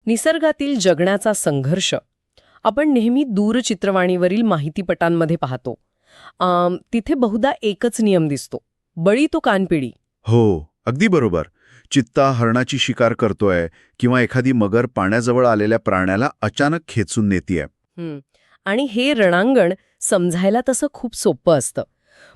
निसर्गातील जगण्याचा संघर्ष आपण नेहमी दूरचित्रवाणीवरील माहितीपटांमध्ये पाहतो. तिथे बहुधा एकच नियम दिसतो, बळी तो कानपिडी. हो, अगदी बरोबर. चित्ता हरणाची शिकार करतोय किंवा एखादी मगर पाण्याजवळ आलेल्या प्राण्याला अचानक खेचून नेतीये. आणि हे रणांगण समजायला तसं खूप सोपं असतं.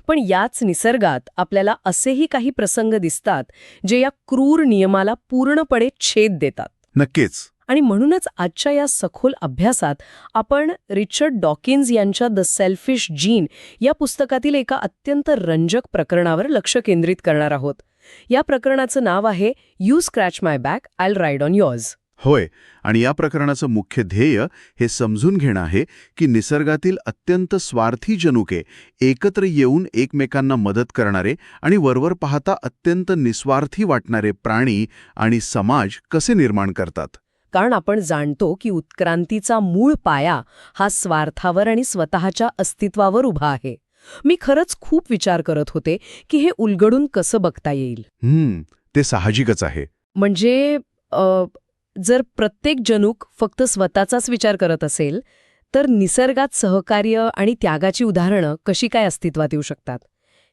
पण याच निसर्गात आपल्याला असेही काही प्रसंग दिसतात जे या क्रूर नियमाला पूर्णपणे छेद देतात. नक्कीच. आणि म्हणूनच आजच्या या सखोल अभ्यासात आपण रिचर्ड डॉकिन्स यांच्या द सेल्फिश जीन या पुस्तकातील एका अत्यंत रंजक प्रकरणावर लक्ष केंद्रित करणार आहोत. या प्रकरणाचं नाव आहे you scratch my back, oil ride on yours. होय, आणि या प्रकरणाचं मुख्य ध्येय हे समजून घेणं आहे की निसर्गातील अत्यंत स्वार्थी जनुके एकत्र येऊन एकमेकांना मदत करणारे आणि वरवर पाहता अत्यंत निस्वार्थी वाटणारे प्राणी आणि समाज कसे निर्माण करतात. कारण आपण जाणतो की उत्क्रांतीचा मूळ पाया हा स्वार्थावर आणि स्वतःच्या अस्तित्वावर उभा आहे. मी खरंच खूप विचार करत होते की हे उलगडून कसं बघता येईल. ते साहजिकच आहे. म्हणजे जर प्रत्येक जनुक फक्त स्वतःचाच विचार करत असेल तर निसर्गात सहकार्य आणि त्यागाची उदाहरणं कशी काय अस्तित्वात येऊ शकतात.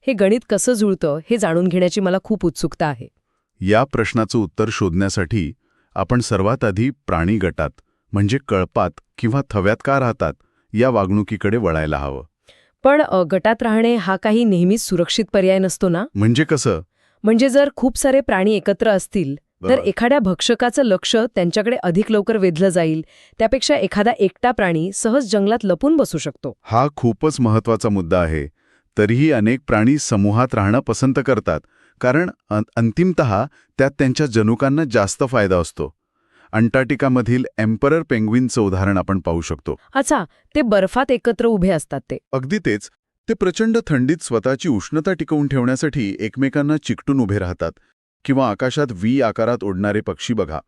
हे गणित कसं जुळतं हे जाणून घेण्याची मला खूप उत्सुकता आहे. या प्रश्नाचं उत्तर शोधण्यासाठी आपण सर्वात आधी प्राणी गटात म्हणजे कळपात किंवा थव्यात का राहतात या वागणुकीकडे वळायला हवं. पण गटात राहणे हा काही नेहमीच सुरक्षित पर्याय नसतो ना. म्हणजे कसं? म्हणजे जर खूप सारे प्राणी एकत्र असतील तर एखाद्या भक्षकाचं लक्ष त्यांच्याकडे अधिक लवकर वेधलं जाईल. त्यापेक्षा एखादा एकटा प्राणी सहज जंगलात लपून बसू शकतो. हा खूपच महत्वाचा मुद्दा आहे. तरीही अनेक प्राणी समूहात राहणं पसंत करतात कारण अंतिमतः त्यात त्यांच्या जनुकांना जास्त फायदा असतो. अंटार्क्टिकामधील एम्परर पेंग्विनचं उदाहरण आपण पाहू शकतो. अच्छा, ते बर्फात एकत्र उभे असतात ते. अगदी तेच. ते प्रचंड थंडीत स्वतःची उष्णता टिकवून ठेवण्यासाठी एकमेकांना चिकटून उभे राहतात. किंवा आकाशात व्ही आकारात उडणारे पक्षी बघा,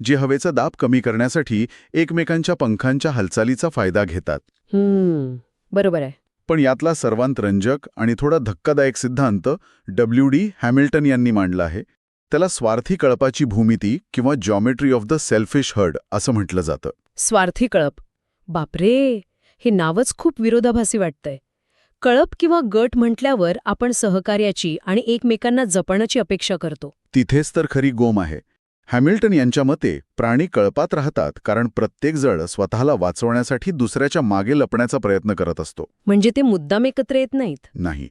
जे हवेचा दाब कमी करण्यासाठी एकमेकांच्या पंखांच्या हालचालीचा फायदा घेतात. बरोबर आहे. पण यातला सर्वांत रंजक आणि थोडा धक्कादायक सिद्धांत W.D. हॅमिल्टन यांनी मांडला आहे. त्याला स्वार्थी कळपाची भूमिती किंवा geometry of the selfish heard असं म्हटलं जातं. स्वार्थी कळप, बापरे, हे नावच खूप विरोधाभासी वाटतंय. कळप किंवा गट म्हटल्यावर आपण सहकार्याची आणि एकमेकांना जपण्याची अपेक्षा करतो. तिथेच तर खरी गोम आहे. हॅमिल्टन यांच्या मते प्राणी कळपात राहतात कारण प्रत्येक जण स्वतःला वाचवण्यासाठी दुसऱ्याच्या मागे लपण्याचा प्रयत्न करत असतो. म्हणजे ते मुद्दाम एकत्र येत नाहीत. नाही.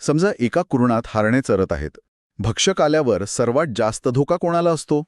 समजा एका कुरणात हरणे चरत आहेत. भक्षक आल्यावर सर्वात जास्त धोका कोणाला असतो?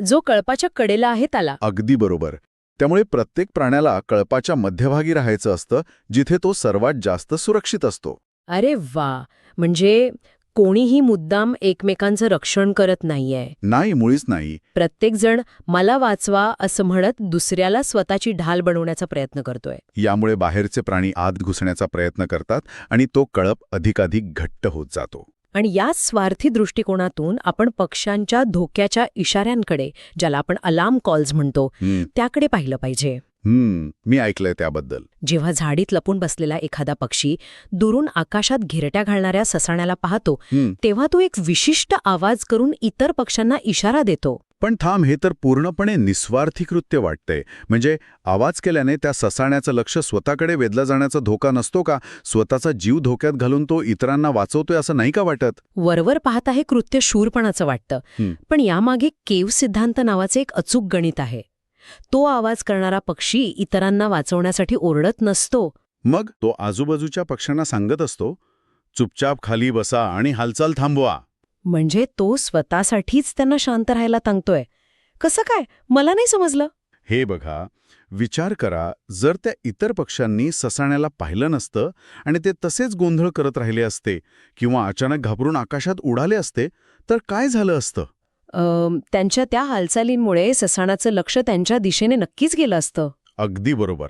जो कळपाच्या कडेला आहे त्याला. अगदी बरोबर. त्यामुळे प्रत्येक प्राण्याला कळपाच्या मध्यभागी राहायचं असतं, जिथे तो सर्वात जास्त सुरक्षित असतो. अरे वा, म्हणजे कोणीही मुद्दाम एकमेकांचं रक्षण करत नाहीये. नाही, मुळीच नाही. प्रत्येकजण मला वाचवा असं म्हणत दुसऱ्याला स्वतःची ढाल बनवण्याचा प्रयत्न करतोय. यामुळे बाहेरचे प्राणी आत घुसण्याचा प्रयत्न करतात आणि तो कळप अधिकाधिक घट्ट होत जातो. आणि या स्वार्थी दृष्टिकोनातून आपण पक्ष्यांच्या धोक्याच्या इशाऱ्यांकडे, ज्याला आपण अलार्म कॉल्स म्हणतो, त्याकडे पाहिलं पाहिजे. मी ऐकलंय त्याबद्दल. जेव्हा झाडीत लपून बसलेला एखादा पक्षी दुरून आकाशात घिरट्या घालणाऱ्या ससाण्याला पाहतो तेव्हा तो एक विशिष्ट आवाज करून इतर पक्ष्यांना इशारा देतो. पण थांब, हे तर पूर्णपणे निस्वार्थी कृत्य वाटतंय. म्हणजे आवाज केल्याने त्या ससाण्याचं लक्ष स्वतःकडे वेधलं जाण्याचा धोका नसतो का? स्वतःचा जीव धोक्यात घालून तो इतरांना वाचवतोय असं नाही का वाटत? वरवर पाहता हे कृत्य शूरपणाचं वाटतं. पण यामागे केव सिद्धांत नावाचे एक अचूक गणित आहे. तो आवाज करणारा पक्षी इतरांना वाचवण्यासाठी ओरडत नसतो. मग तो आजूबाजूच्या पक्ष्यांना सांगत असतो, चुपचाप खाली बसा आणि हालचाल थांबवा. म्हणजे तो स्वतःसाठीच त्यांना शांत राहायला सांगतोय. कसं काय? मला नाही समजलं. हे बघा, विचार करा, जर त्या इतर पक्ष्यांनी ससाण्याला पाहिलं नसतं आणि ते तसेच गोंधळ करत राहिले असते किंवा अचानक घाबरून आकाशात उडाले असते तर काय झालं असतं? त्यांच्या त्या हालचालींमुळे ससाण्याचं लक्ष त्यांच्या दिशेने नक्कीच गेलं असतं. अगदी बरोबर.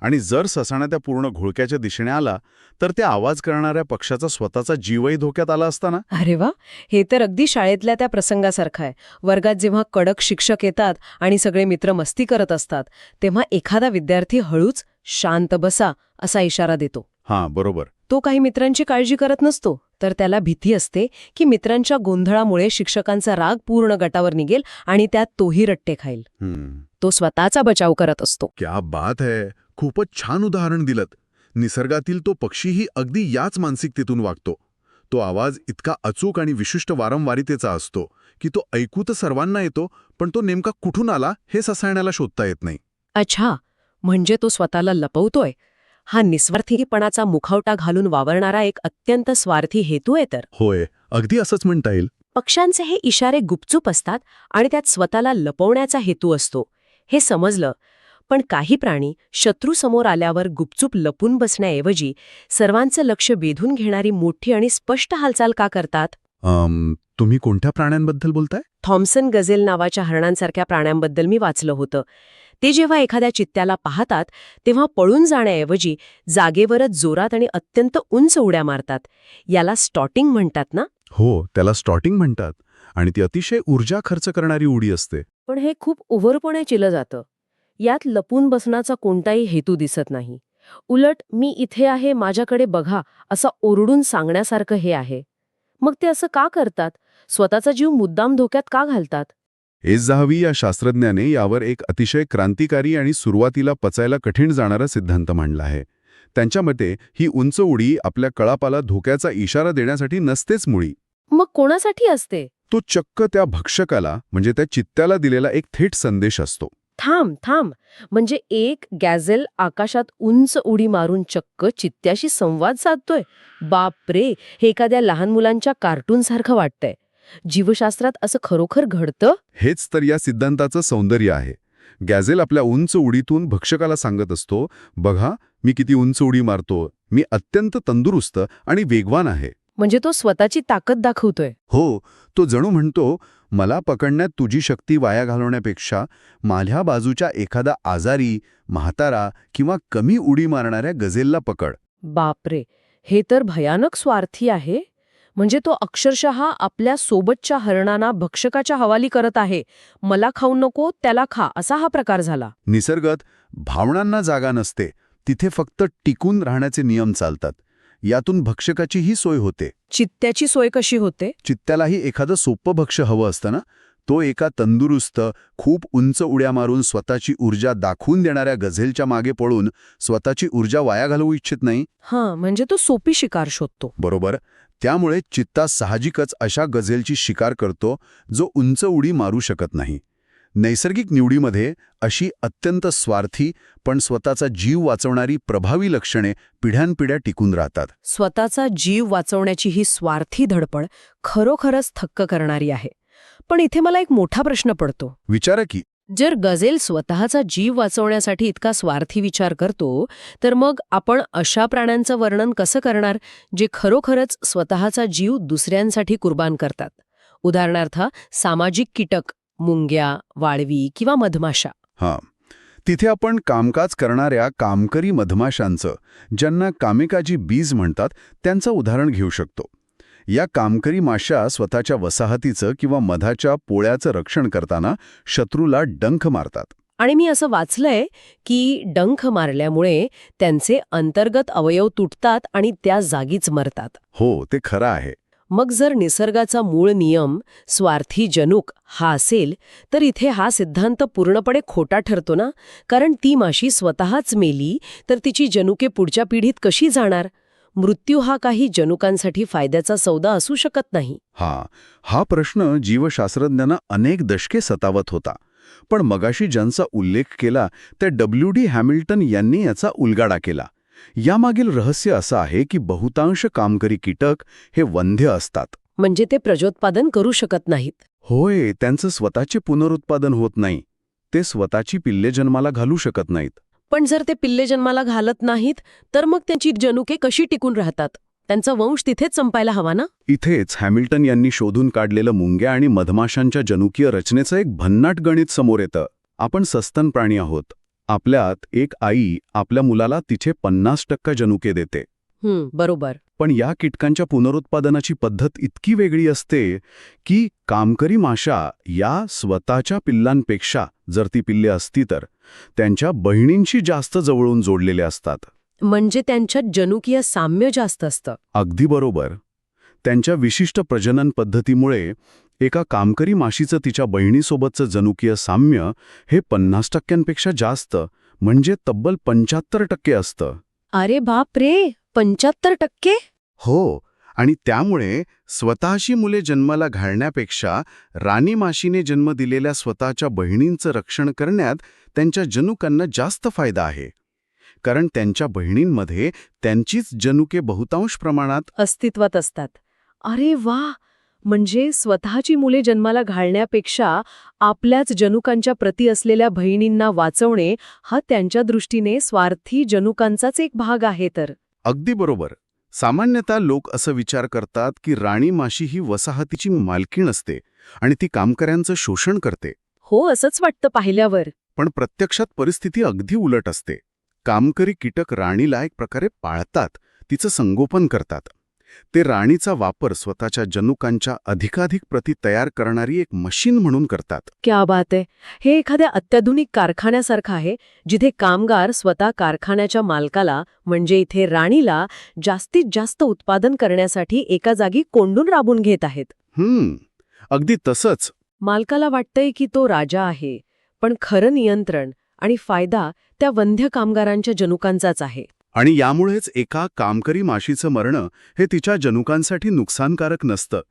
आणि जर ससाणा त्या पूर्ण घोळक्याच्या दिशेने आला तर त्या आवाज करणाऱ्या पक्षाचा स्वतःचा जीवही धोक्यात आला असता ना. अरे वा, हे तर अगदी शाळेतल्या त्या प्रसंगासारखं आहे. वर्गात जेव्हा कडक शिक्षक येतात आणि सगळे मित्र मस्ती करत असतात तेव्हा एखादा विद्यार्थी हळूच शांत बसा असा इशारा देतो. हां, बरोबर. तो काही मित्रांची काळजी करत नसतो, तर त्याला भीती असते की मित्रांच्या गोंधळामुळे शिक्षकांचा राग पूर्ण गटावर निघेल आणि त्यात तोही रट्टे खाईल. तो स्वतःचा बचाव करत असतो. क्या बात है. खूपच छान उदाहरण दिलत. निसर्गातील तो पक्षीही अगदी याच मानसिकतेतून वागतो. तो आवाज इतका अचूक आणि विशिष्ट वारंवारितेचा असतो की तो ऐकू तर सर्वांना येतो, पण तो नेमका कुठून आला हे ससायण्याला शोधता येत नाही. अच्छा, म्हणजे तो स्वतःला लपवतोय. हा निस्वार्थीपणाचा मुखवटा घालून वावरणारा एक अत्यंत स्वार्थी हेतू आहे तर. होय, अगदी असंच म्हणता येईल. पक्ष्यांचे हे इशारे गुपचूप असतात आणि त्यात स्वतःला लपवण्याचा हेतू असतो, हे समजलं. पण काही प्राणी शत्रू समोर आल्यावर गुपचूप लपून बसण्याऐवजी सर्वांचं लक्ष वेधून घेणारी मोठी आणि स्पष्ट हालचाल का करतात? तुम्ही कोणत्या प्राण्यांबद्दल बोलताय? थॉम्सन गझेल नावाच्या हरणांसारख्या प्राण्यांबद्दल मी वाचलं होतं. ते जेव्हा एखाद्या चित्त्याला पाहतात तेव्हा पळून जाण्याऐवजी जागेवरच जोरात आणि अत्यंत उंच उड्या मारतात. याला स्टॉटिंग म्हणतात ना? हो, त्याला स्टॉटिंग म्हणतात. आणि ती अतिशय ऊर्जा खर्च करणारी उडी असते. पण हे खूप उघडपणे चिलं जातं. यात लपून बसण्याचा कोणताही हेतू दिसत नाही. उलट मी इथे आहे, माझ्याकडे बघा, असं ओरडून सांगण्यासारखं हे आहे. मग ते असं का करतात? स्वतःचा जीव मुद्दाम धोक्यात का घालतात? एस जाहवी या शास्त्रज्ञाने यावर एक अतिशय क्रांतिकारी आणि सुरुवातीला पचायला कठीण जाणारा सिद्धांत मांडला आहे. त्यांच्या मते ही उंच उडी आपल्या कळपाला धोक्याचा इशारा देण्यासाठी नसतेच मुळी. मग कोणासाठी असते? तो चक्क त्या भक्षकाला म्हणजे त्या चित्त्याला दिलेला एक थेट संदेश असतो. थांब. म्हणजे एक गॅझेल आकाशात उंच उडी मारून चक्क चित्त्याशी संवाद साधतोय? बापरे, हे एखाद्या लहान मुलांच्या कार्टूनसारखं वाटतंय. जीवशास्त्रात असं खरोखर घडतं? हेच तर या सिद्धांताचं सौंदर्य आहे. गॅझेल आपल्या उंच उडीतून भक्षकाला सांगत असतो, बघा मी किती उंच उडी मारतो, मी अत्यंत तंदुरुस्त आणि वेगवान आहे. म्हणजे तो स्वतःची ताकद दाखवतोय. हो, तो जणू म्हणतो, मला पकडण्यात तुझी शक्ती वाया घालवण्यापेक्षा माझ्या बाजूच्या एखादा आजारी, म्हातारा किंवा कमी उडी मारणाऱ्या गझेलला पकड. बापरे, हे तर भयानक स्वार्थी आहे. म्हणजे तो अक्षरशः आपल्या सोबतच्या हरणांना भक्षकाच्या हवाली करत आहे. मला खाऊ नको, त्याला खा, असा हा प्रकार झाला. निसर्गात भावनांना जागा नसते, तिथे फक्त टिकून राहण्याचे नियम चालतात. यातून भक्षकाची ही सोय होते. चित्त्याची सोय कशी होते? चित्त्यालाही एखादं सोपं भक्ष हवं असतं ना. तो एका तंदुरुस्त, खूप उंच उड्या मारून स्वतःची ऊर्जा दाखवून देणाऱ्या गझेलच्या मागे पळून स्वतःची ऊर्जा वाया घालवू इच्छित नाही. म्हणजे तो सोपी शिकार शोधतो. बरोबर. त्यामुळे चित्ता साहजिकच अशा गझेलची शिकार करतो जो उंच उडी मारू शकत नाही. नैसर्गिक निवडीमध्ये अशी अत्यंत स्वार्थी पण स्वतःचा जीव वाचवणारी प्रभावी लक्षणे पिढ्यानपिढ्या टिकून राहतात. स्वतःचा जीव वाचवण्याची ही स्वार्थी धडपड खरोखरच थक्क करणारी आहे. पण इथे मला एक मोठा प्रश्न पडतो. विचारा की, जर गझेल स्वतःचा जीव वाचवण्यासाठी इतका स्वार्थी विचार करतो, तर मग आपण अशा प्राण्यांचं वर्णन कसं करणार जे खरोखरच स्वतःचा जीव दुसऱ्यांसाठी कुर्बान करतात? उदाहरणार्थ सामाजिक कीटक, मुंग्या, वाळवी किंवा मधमाशा. तिथे आपण कामकाज करणाऱ्या कामकरी मधमाशांचं, ज्यांना कामेकाजी बीज म्हणतात, त्यांचं उदाहरण घेऊ शकतो. या कामकरी माश्या स्वतःच्या वसाहतीचं किंवा मधाच्या पोळ्याचं रक्षण करताना शत्रूला डंख मारतात. आणि मी असं वाचलंय की डंख मारल्यामुळे त्यांचे अंतर्गत अवयव तुटतात आणि त्या जागीच मरतात. हो, ते खरं आहे. मग जर निसर्गाचा मूळ नियम स्वार्थी जनुक हा असेल, तर इथे हा सिद्धांत पूर्णपणे खोटा ठरतो ना. कारण ती माशी स्वतःच मेली तर तिची जनुके पुढच्या पिढीत कशी जाणार? मृत्यू हा काही जनुकांसाठी फायद्याचा सौदा असू शकत नाही. हा प्रश्न जीवशास्त्रज्ञांना अनेक दशके सतावत होता. पण मगाशी ज्यांचा उल्लेख केला त्या W.D. हॅमिल्टन यांनी याचा उलगाडा केला. यामागील रहस्य असं आहे की बहुतांश कामकरी कीटक हे वंध्य असतात. म्हणजे ते प्रजोत्पादन करू शकत नाहीत. होय, त्यांचं स्वतःचे पुनरुत्पादन होत नाही. ते स्वतःची पिल्ले जन्माला घालू शकत नाहीत. पण जर ते पिल्ले जन्माला घालत नाहीत तर मग त्यांची जनुके कशी टिकून राहतात? त्यांचा वंश तिथेच संपायला हवा ना. इथेच हॅमिल्टन यांनी शोधून काढलेलं मुंग्या आणि मधमाशांच्या जनुकीय रचनेचं एक भन्नाट गणित समोर येतं. आपण सस्तन प्राणी आहोत. आपल्यात एक आई आपल्या मुलाला तिचे 50% जनुके देते. बरोबर. पण या कीटकांच्या पुनरुत्पादनाची पद्धत इतकी वेगळी असते की कामकरी माशा या स्वतःच्या पिल्लांपेक्षा, जर ती पिल्ले असती तर, त्यांच्या बहिणींशी जास्त जवळून जोडलेले असतात. म्हणजे त्यांच्यात जनुकीय साम्य जास्त असतं. अगदी बरोबर. त्यांच्या विशिष्ट प्रजनन पद्धतीमुळे एका कामकरी माशीचं तिच्या बहिणीसोबतचं जनुकीय साम्य हे 50% जास्त, म्हणजे तब्बल 75% असतं. अरे बाप रे, 75%? हो, आणि त्यामुळे स्वतःशी मुले जन्माला घालण्यापेक्षा राणी माशीने जन्म दिलेल्या स्वतःच्या बहिणींचं रक्षण करण्यात त्यांच्या जनुकांना जास्त फायदा आहे. कारण त्यांच्या बहिणींमध्ये त्यांचीच जनुके बहुतांश प्रमाणात अस्तित्वात असतात. अरे वा, म्हणजे स्वतःची मुले जन्माला घालण्यापेक्षा आपल्याच जनुकांच्या प्रती असलेल्या बहिणींना वाचवणे हा त्यांच्या दृष्टीने स्वार्थी जनुकांचाच एक भाग आहे तर. अगदी बरोबर. सामान्यतः लोक असं विचार करतात की राणी माशी ही वसाहतीची मालकीण असते आणि ती कामकऱ्यांचं शोषण करते. हो, असंच वाटतं पाहिल्यावर. पण प्रत्यक्षात परिस्थिती अगदी उलट असते. कामकरी कीटक राणीला एक प्रकारे पाळतात, तिचं संगोपन करतात. ते राणीचा वापर स्वतःच्या जनुकांच्या अधिकाधिक प्रती तयार करणारी एक मशीन म्हणून करतात. क्या बात आहे. हे एखाद्या अत्याधुनिक कारखान्यासारखं आहे, जिथे कामगार स्वतः कारखान्याच्या मालकाला, म्हणजे इथे राणीला, जास्तीत जास्त उत्पादन करण्यासाठी एका जागी कोंडून राबून घेत आहेत. अगदी तसंच. मालकाला वाटतंय की तो राजा आहे, पण खरं नियंत्रण आणि फायदा त्या वंध्य कामगारांच्या जनुकांचाच आहे. आणि यामुळेच एका कामकरी माशीचं मरणं हे तिच्या जनुकांसाठी नुकसानकारक नसतं.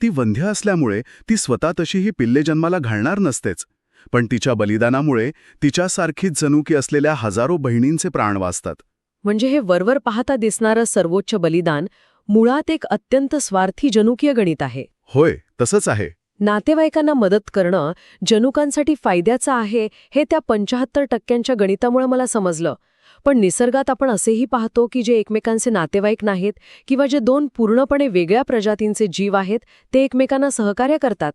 ती वंध्य असल्यामुळे ती स्वतः तशीही पिल्ले जन्माला घालणार नसतेच, पण तिच्या बलिदानामुळे तिच्यासारखीच जनुकी असलेल्या हजारो बहिणींचे प्राण वाचतात. म्हणजे हे वरवर पाहता दिसणारं सर्वोच्च बलिदान मुळात एक अत्यंत स्वार्थी जनुकीय गणित आहे. होय, तसंच आहे. नातेवाईकांना मदत करणं जनुकांसाठी फायद्याचं आहे हे त्या 75% गणितामुळे मला समजलं. पण निसर्गात आपण असेही पाहतो की जे एकमेकांचे नातेवाईक नाहीत किंवा जे दोन पूर्णपणे वेगळ्या प्रजातींचे जीव आहेत ते एकमेकांना सहकार्य करतात.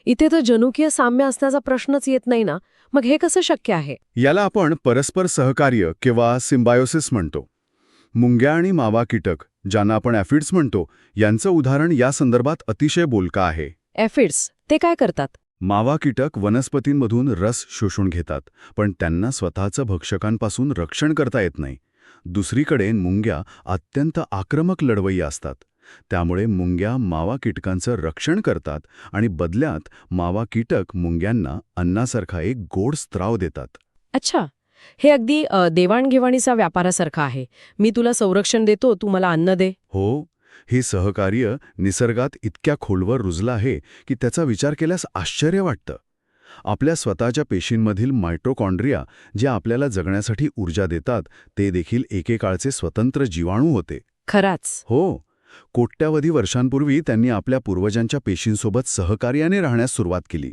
इथे तर जनुकीय साम्य असण्याचा प्रश्नच येत नाही ना. मग हे कसं शक्य आहे? याला आपण परस्पर सहकार्य किंवा सिम्बायोसिस म्हणतो. मुंग्या आणि मावा कीटक, ज्यांना आपण ॲफिड्स म्हणतो, यांचं उदाहरण या संदर्भात अतिशय बोलकं आहे. ॲफिड्स ते काय करतात? मावा कीटक वनस्पतींमधून रस शोषून घेतात, पण त्यांना स्वतःचं भक्षकांपासून रक्षण करता येत नाही. दुसरीकडे मुंग्या अत्यंत आक्रमक लढवय्या असतात. त्यामुळे मुंग्या मावा कीटकांचं रक्षण करतात आणि बदल्यात मावा कीटक मुंग्यांना अन्नासारखा एक गोड स्त्राव देतात. अच्छा, हे अगदी देवाणघेवाणीचा व्यापारासारखं आहे. मी तुला संरक्षण देतो, तू मला अन्न दे. हो, हे सहकार्य निसर्गात इतक्या खोलवर रुजलं आहे की त्याचा विचार केल्यास आश्चर्य वाटतं. आपल्या स्वतःच्या पेशींमधील मायटोकॉन्ड्रिया, जे आपल्याला जगण्यासाठी ऊर्जा देतात, ते देखील एकेकाळचे स्वतंत्र जीवाणू होते. खराच. हो, कोट्यावधी वर्षांपूर्वी त्यांनी आपल्या पूर्वजांच्या पेशींसोबत सहकार्याने राहण्यास सुरुवात केली.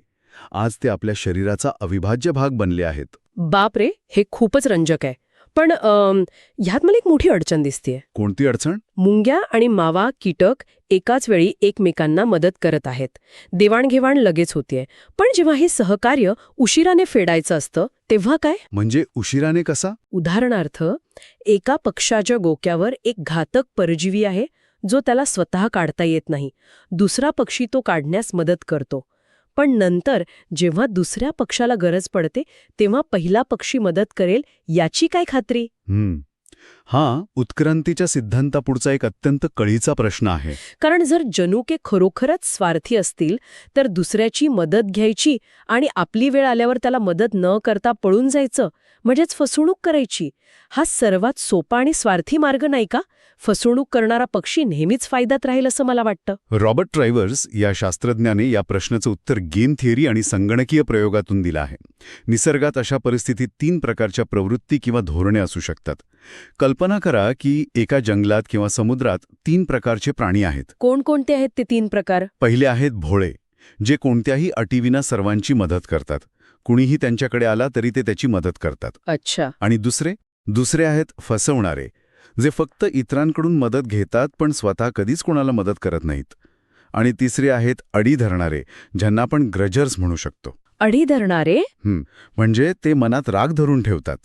आज ते आपल्या शरीराचा अविभाज्य भाग बनले आहेत. बापरे, हे खूपच रंजक आहे. पण ह्यात मला एक मोठी अडचण दिसतेय. कोणती अडचण? मुंग्या आणि मावा कीटक एकाच वेळी एकमेकांना मदत करत आहेत. देवाणघेवाण लगेच होतीये. पण जेव्हा हे सहकार्य उशिराने फेडायचं असतं तेव्हा काय? म्हणजे उशिराने कसा? उदाहरणार्थ, एका पक्ष्याच्या गोक्यावर एक घातक परजीवी आहे जो त्याला स्वतः काढता येत नाही. दुसरा पक्षी तो काढण्यास मदत करतो. पण नंतर जेव्हा दुसऱ्या पक्षाला गरज पडते तेव्हा पहिला पक्षी मदत करेल याची काय खात्री? हा उत्क्रांतीच्या सिद्धांतापुढचा एक अत्यंत कळीचा प्रश्न आहे. कारण जर जनुके खरोखरच स्वार्थी असतील तर दुसऱ्याची मदत घ्यायची आणि आपली वेळ आल्यावर त्याला मदत न करता पळून जायचं, म्हणजेच फसवणूक करायची, हा सर्वात सोपा आणि स्वार्थी मार्ग नाही का? फसवणूक करणारा पक्षी नेहमीच फायद्यात राहील असं मला वाटतं. रॉबर्ट ट्रायव्हर्स या शास्त्रज्ञाने या प्रश्नाचं उत्तर गेम थिअरी आणि संगणकीय प्रयोगातून दिलं आहे. निसर्गात अशा परिस्थितीत 3 प्रकारच्या प्रवृत्ती किंवा धोरणे असू शकतात. कल्पना करा की एका जंगलात किंवा समुद्रात 3 प्रकारचे प्राणी आहेत. कोणकोणते आहेत ते 3 प्रकार? पहिले आहेत भोळे, जे कोणत्याही अटीविना सर्वांची मदत करतात. कुणीही त्यांच्याकडे आला तरी ते त्याची मदत करतात. अच्छा. आणि दुसरे आहेत फसवणारे, जे फक्त इतरांकडून मदत घेतात पण स्वतः कधीच कोणाला मदत करत नाहीत. आणि तिसरे आहेत अडी धरणारे, ज्यांना आपण ग्रजर्स म्हणू शकतो. अडी धरणारे? म्हणजे ते मनात राग धरून ठेवतात.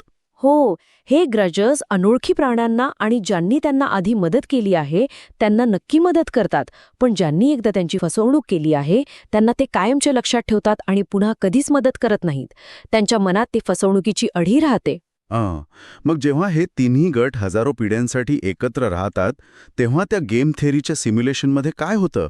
हो, हे ग्रजर्स अनोळखी प्राण्यांना आणि ज्यांनी त्यांना आधी मदत केली आहे त्यांना नक्की मदत करतात, पण ज्यांनी एकदा त्यांची फसवणूक केली आहे त्यांना ते कायमचे लक्षात ठेवतात आणि पुन्हा कधीच मदत करत नाहीत. त्यांच्या मनात ती फसवणुकीची अढी राहते. मग जेव्हा हे तिन्ही गट हजारो पिढ्यांसाठी एकत्र राहतात तेव्हा त्या गेम थेअरीच्या सिम्युलेशनमध्ये काय होतं?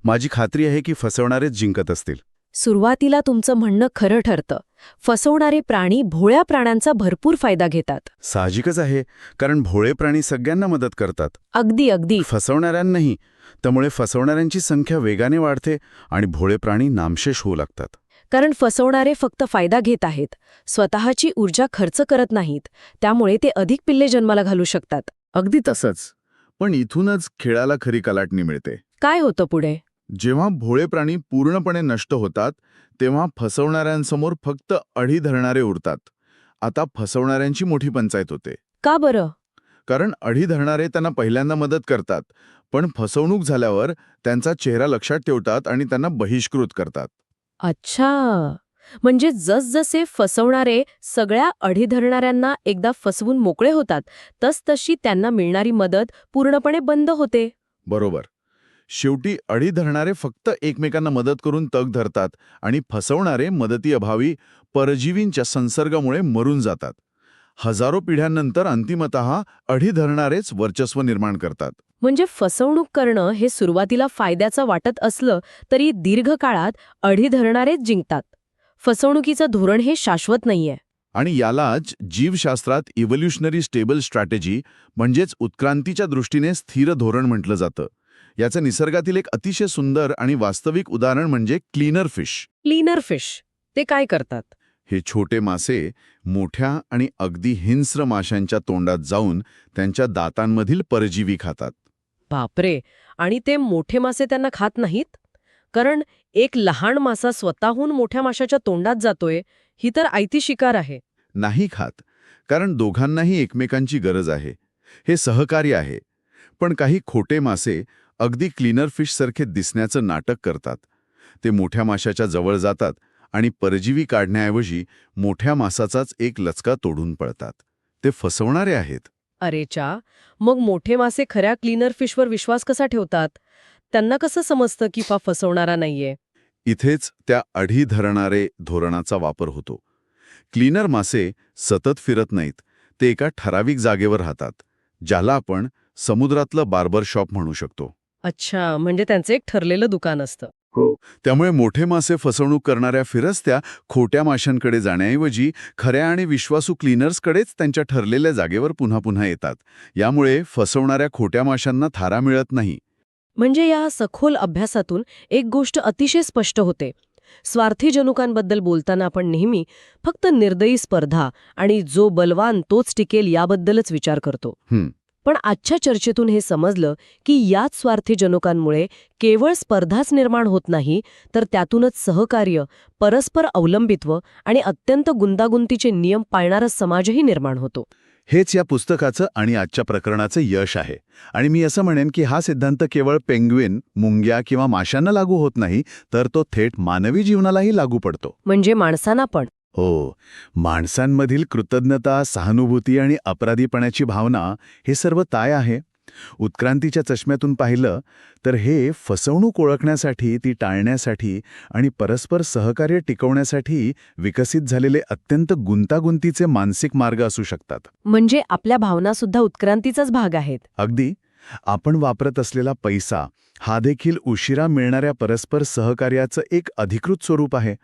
माझी खात्री आहे की फसवणारेच जिंकत असतील. सुरुवातीला तुमचं म्हणणं खरं ठरतं. फसवणारे प्राणी भोळ्या प्राण्यांचा भरपूर फायदा घेतात. साहजिकच आहे, कारण भोळे प्राणी सगळ्यांना मदत करतात, अगदी अगदी. फसवणाऱ्यांनाही. त्यामुळे फसवणाऱ्यांची संख्या वेगाने वाढते आणि भोळे प्राणी नामशेष होऊ लागतात. कारण फसवणारे फक्त फायदा घेत आहेत, स्वतःची ऊर्जा खर्च करत नाहीत. त्यामुळे ते अधिक पिल्ले जन्माला घालू शकतात. अगदी तसंच. पण इथूनच खेळाला खरी कलाटणी मिळते. काय होतं पुढे? जेव्हा भोळे प्राणी पूर्णपणे नष्ट होतात तेव्हा फसवणाऱ्यांसमोर फक्त अढी धरणारे उरतात. आता फसवणाऱ्यांची मोठी पंचायत होते. का बरं? कारण अढी धरणारे त्यांना पहिल्यांदा मदत करतात, पण फसवणूक झाल्यावर त्यांचा चेहरा लक्षात ठेवतात आणि त्यांना बहिष्कृत करतात. अच्छा, म्हणजे जसजसे फसवणारे सगळ्या अढी धरणाऱ्यांना एकदा फसवून मोकळे होतात, तसतशी त्यांना मिळणारी मदत पूर्णपणे बंद होते. बरोबर. शेवटी अढी धरणारे फक्त एकमेकांना मदत करून तग धरतात आणि फसवणारे मदतीअभावी परजीवींच्या संसर्गामुळे मरून जातात. हजारो पिढ्यांनंतर अंतिमतः अढी धरणारेच वर्चस्व निर्माण करतात. म्हणजे फसवणूक करणं हे सुरुवातीला फायद्याचं वाटत असलं तरी दीर्घकाळात अढी धरणारेच जिंकतात. फसवणुकीचं धोरण हे शाश्वत नाहीये. आणि यालाच जीवशास्त्रात इव्होल्युशनरी स्टेबल स्ट्रॅटेजी म्हणजेच उत्क्रांतीच्या दृष्टीने स्थिर धोरण म्हटलं जातं. याचं निसर्गातील एक अतिशय सुंदर आणि वास्तविक उदाहरण म्हणजे क्लीनर फिश. क्लीनर फिश ते काय करतात? हे छोटे मासे मोठ्या आणि अगदी हिंस्र माशांच्या तोंडात जाऊन त्यांच्या दातांमधील परजीवी खातात. बापरे. आणि ते मोठे मासे त्यांना खात नाहीत? कारण एक लहान मासा स्वतःहून मोठ्या माशाच्या तोंडात जातोय, ही तर आयती शिकार आहे. नाही खात, कारण दोघांनाही एकमेकांची गरज आहे. हे सहकार्य आहे. पण काही खोटे मासे अगदी क्लीनर फिशसारखे दिसण्याचं नाटक करतात. ते मोठ्या माशाच्या जवळ जातात आणि परजीवी काढण्याऐवजी मोठ्या मासाचाच एक लचका तोडून पळतात. ते फसवणारे आहेत. अरेच्या, मग मोठे मासे खऱ्या क्लीनर फिशवर विश्वास कसा ठेवतात? त्यांना कसं समजतं की फसवणारा नाहीये? इथेच त्या अढी धरणारे धोरणाचा वापर होतो. क्लीनर मासे सतत फिरत नाहीत. ते एका ठराविक जागेवर राहतात, ज्याला आपण समुद्रातलं बार्बर शॉप म्हणू शकतो. अच्छा, म्हणजे त्यांचं एक ठरलेलं दुकान असतं. त्यामुळे मोठे मासे फसवणूक करणाऱ्या फिरस्त्या खोट्या माशांकडे जाण्याऐवजी खऱ्या आणि विश्वासू क्लीनर्सकडेच त्यांच्या ठरलेल्या जागेवर पुन्हा पुन्हा येतात. यामुळे फसवणाऱ्या खोट्या माशांना थारा मिळत नाही. म्हणजे या सखोल अभ्यासातून एक गोष्ट अतिशय स्पष्ट होते. स्वार्थी जनुकांबद्दल बोलताना आपण नेहमी फक्त निर्दयी स्पर्धा आणि जो बलवान तोच टिकेल याबद्दलच विचार करतो. पण आजच्या चर्चेतून हे समजलं की याच स्वार्थी जनुकांमुळे केवळ स्पर्धाच निर्माण होत नाही, तर त्यातूनच सहकार्य, परस्पर अवलंबित्व आणि अत्यंत गुंतागुंतीचे नियम पाळणारा समाजही निर्माण होतो. हेच या पुस्तकाचं आणि आजच्या प्रकरणाचं यश आहे. आणि मी असं म्हणेन की हा सिद्धांत केवळ पेंग्विन, मुंग्या किंवा माशांना लागू होत नाही, तर तो थेट मानवी जीवनालाही लागू पडतो. म्हणजे माणसांना पण. हो, माणसांमधील कृतज्ञता, सहानुभूती आणि अपराधीपणाची भावना हे सर्व काय आहे? उत्क्रांतीच्या चष्म्यातून पाहिलं तर हे फसवणूक ओळखण्यासाठी, ती टाळण्यासाठी आणि परस्पर सहकार्य टिकवण्यासाठी विकसित झालेले अत्यंत गुंतागुंतीचे मानसिक मार्ग असू शकतात. म्हणजे आपल्या भावनासुद्धा उत्क्रांतीचाच भाग आहेत. अगदी. आपण वापरत असलेला पैसा हा देखील उशिरा मिळणाऱ्या परस्पर सहकार्याचं एक अधिकृत स्वरूप आहे.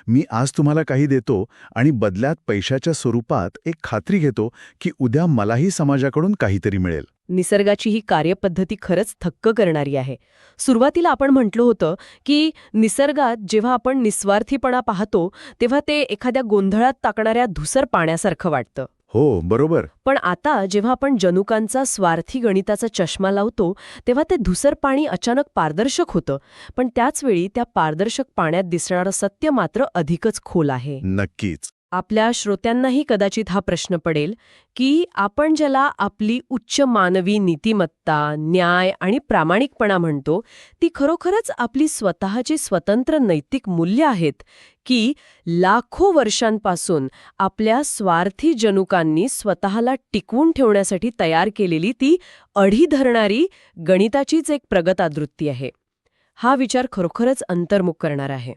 मी आज तुम्हाला काही देतो आणि बदल्यात पैशाच्या स्वरूपात एक खात्री घेतो की उद्या मलाही समाजाकडून काहीतरी मिळेल. निसर्गाची ही कार्यपद्धती खरंच थक्क करणारी आहे. सुरुवातीला आपण म्हटलं होतं की निसर्गात जेव्हा आपण निस्वार्थीपणा पाहतो तेव्हा ते एखाद्या गोंधळात टाकणाऱ्या धुसर पाण्यासारखं वाटतं. हो, बरोबर. पण आता जेव्हा आपण जनुकांचा स्वार्थी गणिताचा चष्मा लावतो तेव्हा ते धुसर पाणी अचानक पारदर्शक होतं. पण त्याचवेळी त्या पारदर्शक पाण्यात दिसणारं सत्य मात्र अधिकच खोल आहे. नक्कीच. आपल्या श्रोत्यांनाही कदाचित हा प्रश्न पडेल की आपण ज्याला आपली उच्च मानवी नीतिमत्ता, न्याय आणि प्रामाणिकपणा म्हणतो, ती खरोखरच आपली स्वतःची स्वतंत्र नैतिक मूल्य आहेत की लाखो वर्षांपासून आपल्या स्वार्थी जनुकांनी स्वतःला टिकवून ठेवण्यासाठी तयार केलेली ती अढी धरणारी गणिताचीच एक प्रगत आवृत्ती आहे. हा विचार खरोखरच अंतर्मुख करणारा आहे.